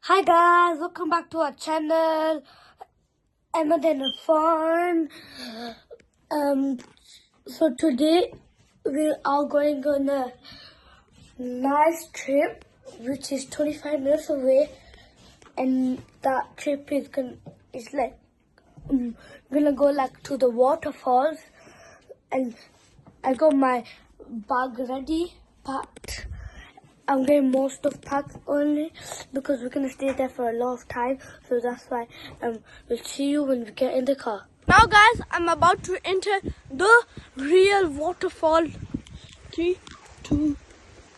Hi guys, welcome back to our channel. Another fun. So today we are going on a nice trip, which is 25 minutes away, and that trip is gonna go like to the waterfalls, and I got my bag ready, packed. I'm getting most of packed only because we're gonna stay there for a lot of time. So that's why we'll see you when we get in the car. Now guys, I'm about to enter the real waterfall. 3, 2,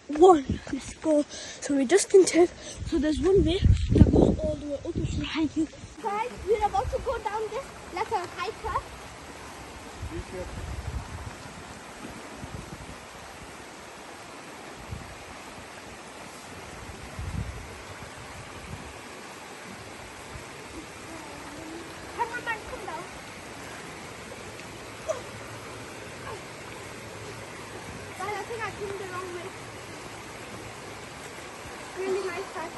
1, let's go. So we just entered. So there's one way that goes all the way up. It's right here. Guys, we're about to go down this like a hiker. Cameraman, come down. Guys, I think I came the wrong way. Really nice hike.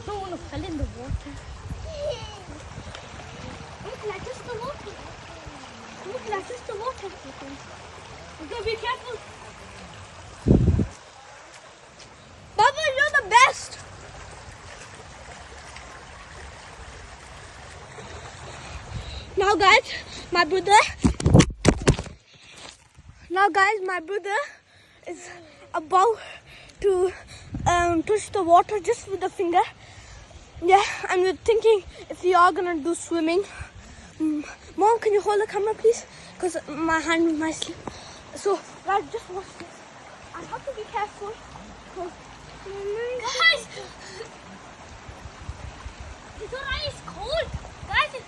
Don't want to fall in the water. Look, like just the water. Look, like just the water. You gotta be careful. Baba, you're the best. Now guys, my brother is about to touch the water just with the finger. Yeah, and we're thinking if we are gonna do swimming. Mom, can you hold the camera please? Because my hand might slip. So guys, just watch this. I have to be careful. Guys, it's alright, it's cold. Guys,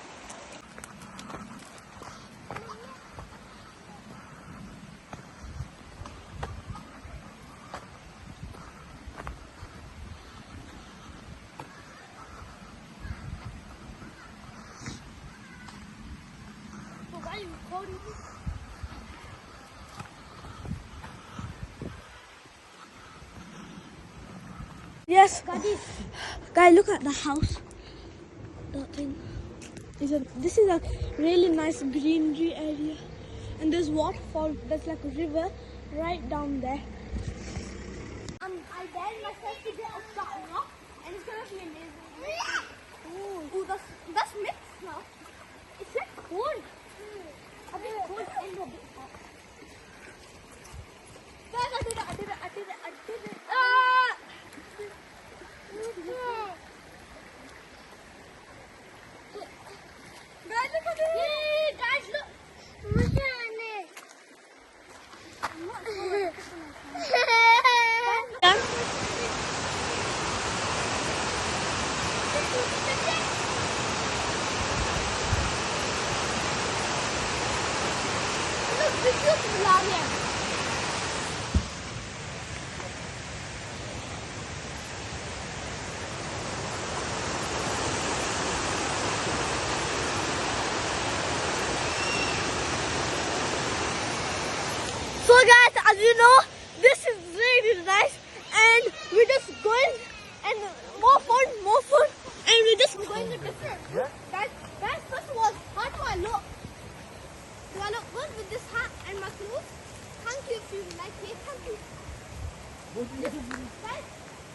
yes, guys, look at the house. That thing. This is a really nice greenery area, and there's waterfall. There's like a river right down there. I dared myself to get up that rock, and it's gonna be amazing. Ooh, that's mixed now. It's like cold. A bit cold and a bit hot. Guys, I did it. Ah! Guys, look at this. Yay, guys, look. Look at it. Look, video bula rahe hain. So guys, as you know, this is really nice, and we're just going, and more fun, and we're just going a different. Yeah. Guys, first of all, how do I look? Do I look good with this hat and my clothes? Thank you if you like it. Thank you. Guys,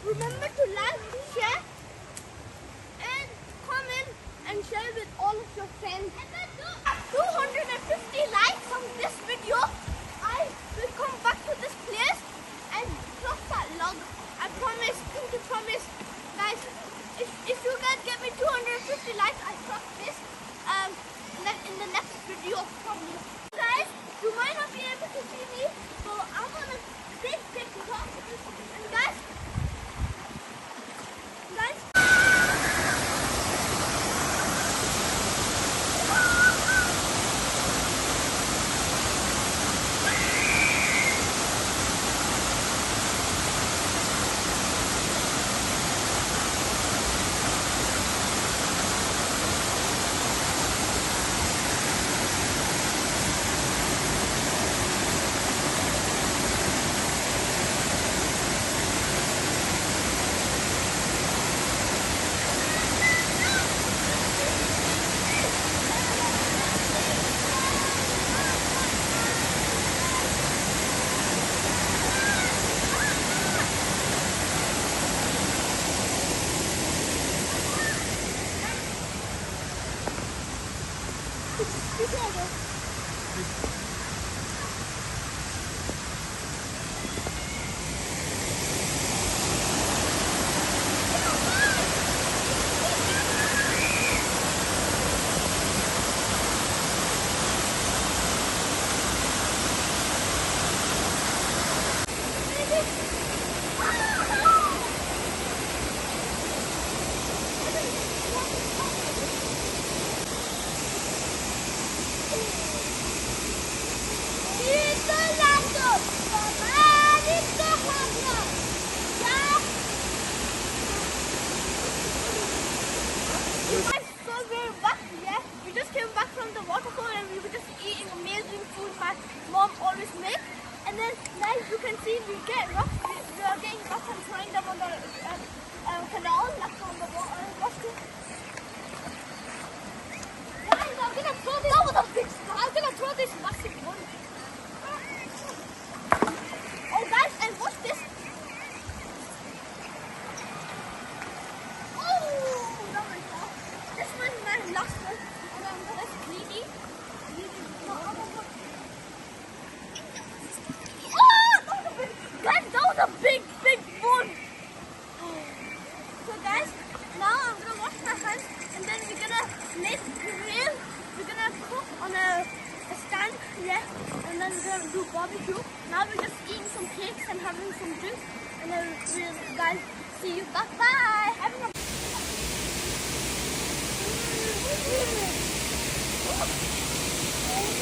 remember to like, share, and comment, and share with all of your friends. And then 250 likes on this video. I will come back to this place and cross that log. I promise, pinky promise. Guys, if you guys get me 250 likes, I cross this in the next video probably. Guys, you might not be able to see me, so I'm gonna stay if you can see, we get rocks. We are getting rocks and throwing them on the canal, like on the water. Guys, I'm gonna throw this. I'm gonna throw this massive one. Oh, guys, and watch this. Oh, that went down. This one is my last one, and I'm gonna greedy. Guys, that was a big one. So guys, now I'm gonna wash my hands and then we're gonna make grill. We're gonna cook on a stand, yeah, and then we're gonna do barbecue. Now we're just eating some cakes and having some drinks, and then we'll guys see you back. Bye.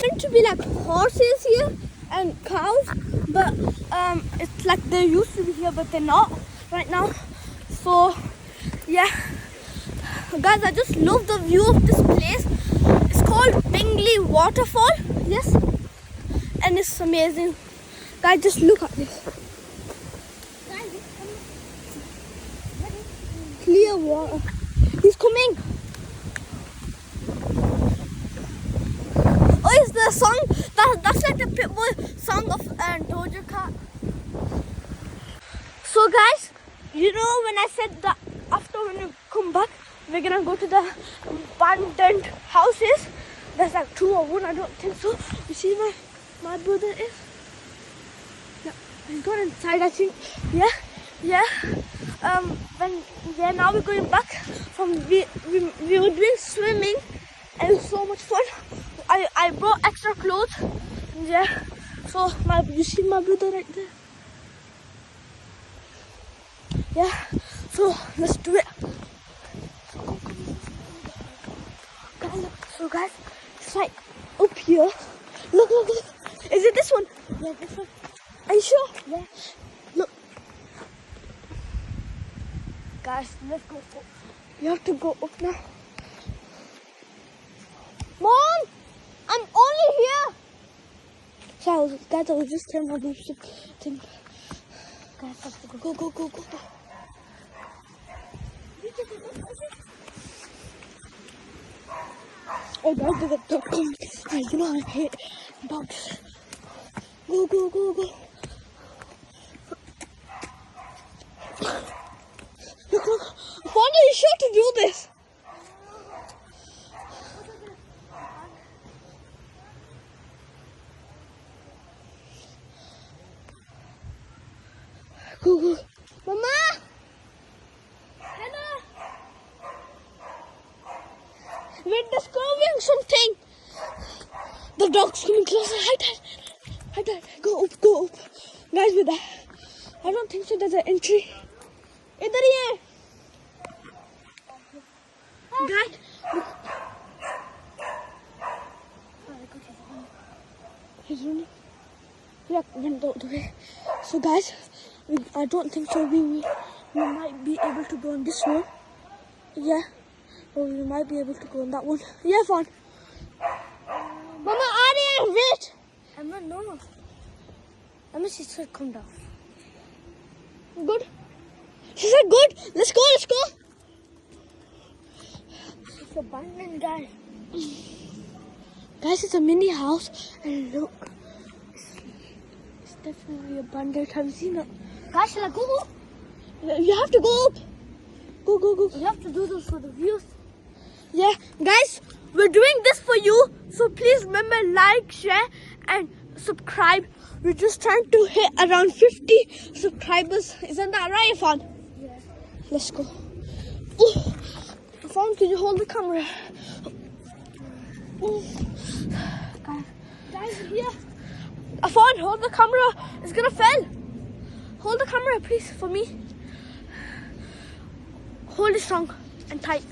Meant to be like horses here and cows, but it's like they used to be here, but they're not right now. So yeah, guys, I just love the view of this place. It's called Bingley Waterfall, yes, and it's amazing. Guys, just look at this. Clear water. He's coming. Oh, it's the song. That's like the Pitbull song of Doja Cat. So guys, you know when I said that after when we come back, we're gonna go to the abandoned houses. There's like 2 or 1, I don't think so. You see my brother is? No, he's gone inside, I think. Yeah. Now we're going back from we were doing swimming and it was so much fun. I brought extra clothes. Yeah. So you see my brother right there? Yeah. So let's do it. So guys, it's like up here. Look. Is it this one? Yeah, this one. Are you sure? Yeah. Look. Guys, let's go up. You have to go up now. Mom! I'm only here! So guys, I was just telling my mom something. Guys, have to go. Go. Oh, guys, there's a dog coming. You know I hate dogs. Go. Look. Why are you sure to do this? Go. Mama! Hello! We're discovering something. The dog's coming closer. Hi, Dad. Go up. Guys, with that. I don't think so. There's an entry. Idhar hi hai. Guys, look. He's running. Yeah, went the way. So guys, I don't think so. We might be able to go on this one. Yeah. Or we might be able to go on that one. Yeah, fine. Mama, Arya, wait. Emma, no. Emma, she said come down. Good. She said good. Let's go. It's abandoned, guys. Guys, it's a mini house. And look. It's definitely abandoned. Have you seen it? Guys, shall I go up? You have to go up. Go. You have to do this for the views. Yeah, guys, we're doing this for you. So please remember, like, share, and subscribe. We're just trying to hit around 50 subscribers. Isn't that right, Irfan? Yeah. Let's go. Oh, Irfan, can you hold the camera? Oh. Guys, here. Irfan, hold the camera. It's gonna fall. Hold the camera, please, for me. Hold it strong and tight.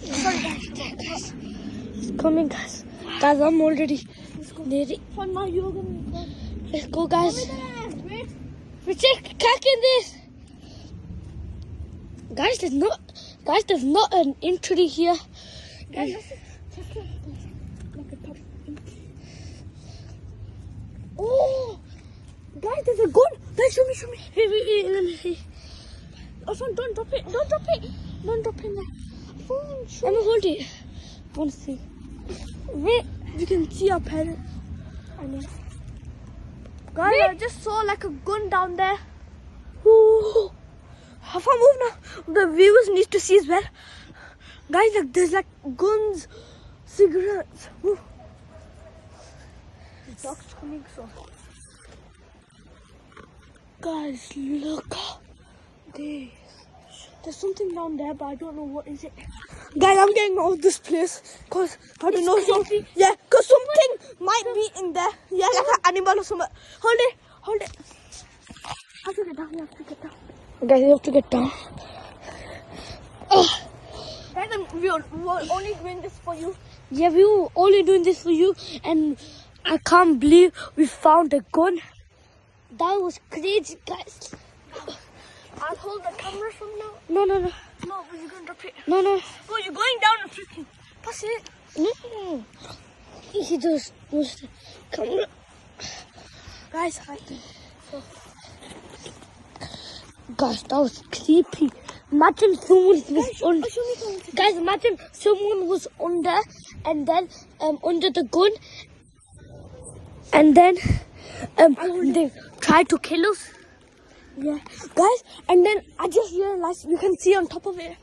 Sorry, guys. It's coming, guys. Guys, I'm already nearly. Let's go, guys. We're cracking this. Guys, there's not an entry here. Guys, oh, guys, there's a gun. Guys, show me. Wait, let me see. Oh, phone, don't drop it. Don't drop it in there. Phone, show I'm me. gonna hold it. I want to see. Wait, you can see our parents. I know. Guys, I just saw like a gun down there. Ooh. How far move now? The viewers need to see as well. Guys, like there's like guns, cigarettes. Ooh. The dog's coming so. Guys, look. There's something down there, but I don't know what is it. Guys, I'm getting out of this place because I don't know something. Yeah, because something might be in there. Yeah, like an animal or something. Hold it. I have to get down. Guys, you have to get down. Guys, we're only doing this for you. Yeah, we were only doing this for you, and I can't believe we found a gun. That was crazy, guys. I'll hold the camera from now. No. No, but you're gonna drop it. No. Oh, you're going down and freaking pass it. No. He just was the camera. Guys, hi. Guys, that was creepy. Imagine someone was under. Show me something. Guys, imagine someone was under, and then under the gun, and then they tried to kill us. Yeah, guys, and then I just realized you can see on top of it.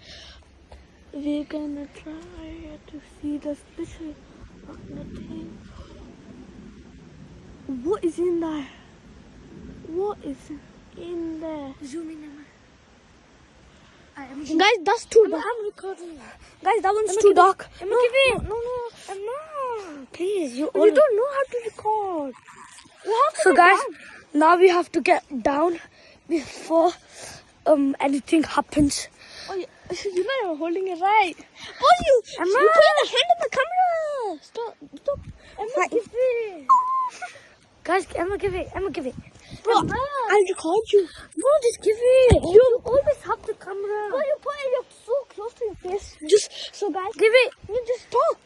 We're gonna try to see the special of the thing. What is in there? What is in there? Zoom in, Emma. Guys, that's too dark. I'm recording. Guys, that one's Emma, too give dark. Emma, give it. No, Emma, please, you you don't know how to record. You have to So get guys, down. now we have to get down before anything happens. Oh, you're not even holding it right. Oh, you put the hand on the camera. Stop. Emma, give it. Guys, Emma, give it. Bro, Emma. I'll record you. No, just give it. You always have the camera. Bro, you put it so close to your face. So guys, Give it. you just talk.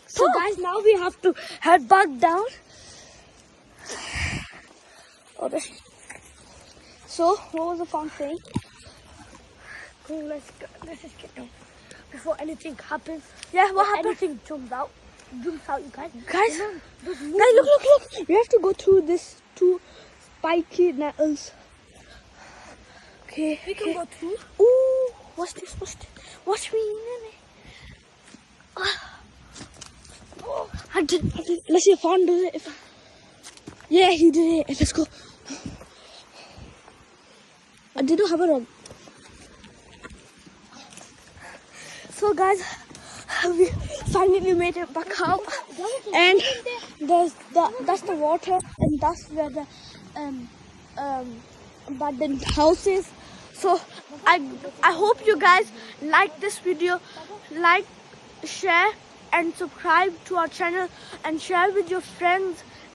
So guys, now we have to head back down. Oh, this. So, what was the phone saying? Cool, let's just get down before anything happens. Yeah, what Or happened? anything jumps out, you guys. Guys, Remember, those guys, look. We have to go through this two spiky nettles. Okay, we can go through. Ooh, what's this? Watch me. Oh, I did. Let's see if Fawn does it. Yeah, he did it. Let's go. I didn't have it on. So guys, we finally made it back out, and that's the water, and that's where the abandoned house is. So I hope you guys like this video, like, share, and subscribe to our channel, and share with your friends.